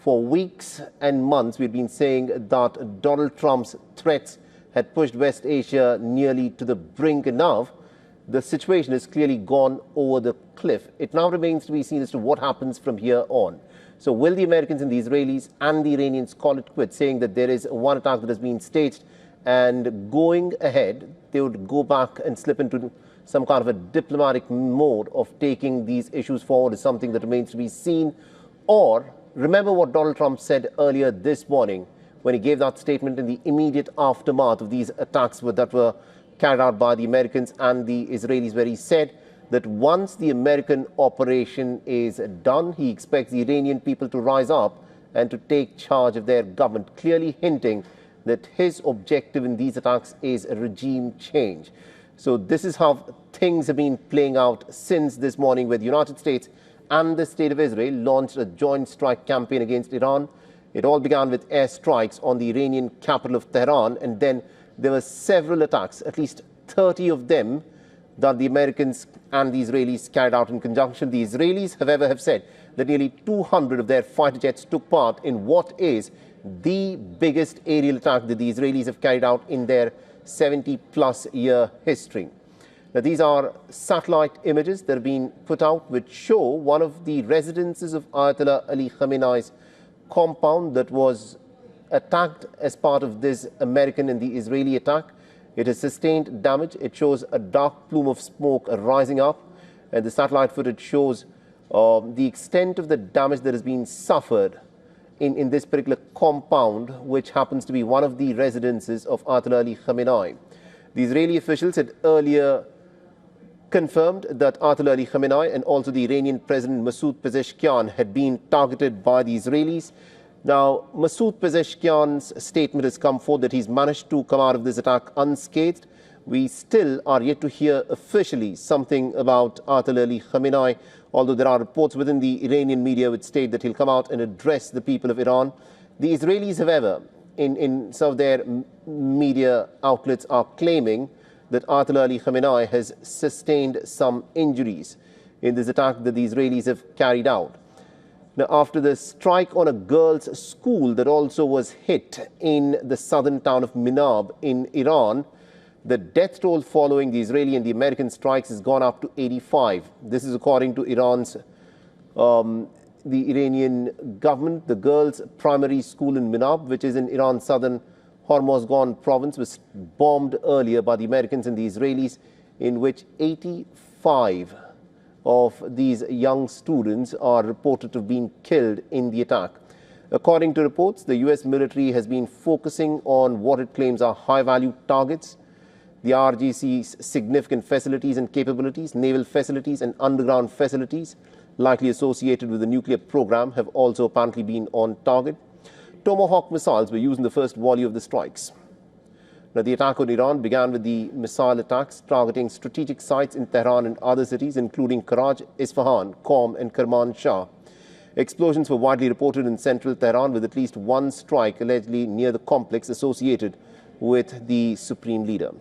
For weeks and months, we've been saying that Donald Trump's threats had pushed West Asia nearly to the brink. And now the situation has clearly gone over the cliff. It now remains to be seen as to what happens from here on. So will the Americans and the Israelis and the Iranians call it quits, saying that there is one attack that has been staged, and going ahead, they would go back and slip into some kind of a diplomatic mode of taking these issues forward is something that remains to be seen? Or remember what Donald Trump said earlier this morning when he gave that statement in the immediate aftermath of these attacks that were carried out by the Americans and the Israelis, where he said that once the American operation is done, he expects the Iranian people to rise up and to take charge of their government, clearly hinting that his objective in these attacks is a regime change. So this is how things have been playing out since this morning, where the United States and the State of Israel launched a joint strike campaign against Iran. It all began with airstrikes on the Iranian capital of Tehran, and then there were several attacks, at least 30 of them, that the Americans and the Israelis carried out in conjunction. The Israelis, however, have said that nearly 200 of their fighter jets took part in what is the biggest aerial attack that the Israelis have carried out in their 70-plus year history. Now, these are satellite images that have been put out which show one of the residences of Ayatollah Ali Khamenei's compound that was attacked as part of this American and the Israeli attack. It has sustained damage. It shows a dark plume of smoke rising up, and the satellite footage shows the extent of the damage that has been suffered in this particular compound, which happens to be one of the residences of Ayatollah Ali Khamenei. The Israeli officials had earlier confirmed that Ayatollah Ali Khamenei and also the Iranian President Masoud Pezeshkian had been targeted by the Israelis. Now, Masoud Pezeshkian's statement has come forth that he's managed to come out of this attack unscathed. We still are yet to hear officially something about Ayatollah Ali Khamenei, although there are reports within the Iranian media which state that he'll come out and address the people of Iran. The Israelis, however, in some of their media outlets are claiming that Ayatollah Ali Khamenei has sustained some injuries in this attack that the Israelis have carried out. Now, after the strike on a girls' school that also was hit in the southern town of Minab in Iran, the death toll following the Israeli and the American strikes has gone up to 85. This is according to the Iranian government. The girls' primary school in Minab, which is in Iran's southern Hormozgan province, was bombed earlier by the Americans and the Israelis, in which 85 of these young students are reported to have been killed in the attack. According to reports, the US military has been focusing on what it claims are high-value targets. The RGC's significant facilities and capabilities, naval facilities and underground facilities likely associated with the nuclear program have also apparently been on target. Tomahawk missiles were used in the first volley of the strikes. Now, the attack on Iran began with the missile attacks targeting strategic sites in Tehran and other cities, including Karaj, Isfahan, Qom, and Kermanshah. Explosions were widely reported in central Tehran, with at least one strike allegedly near the complex associated with the supreme leader.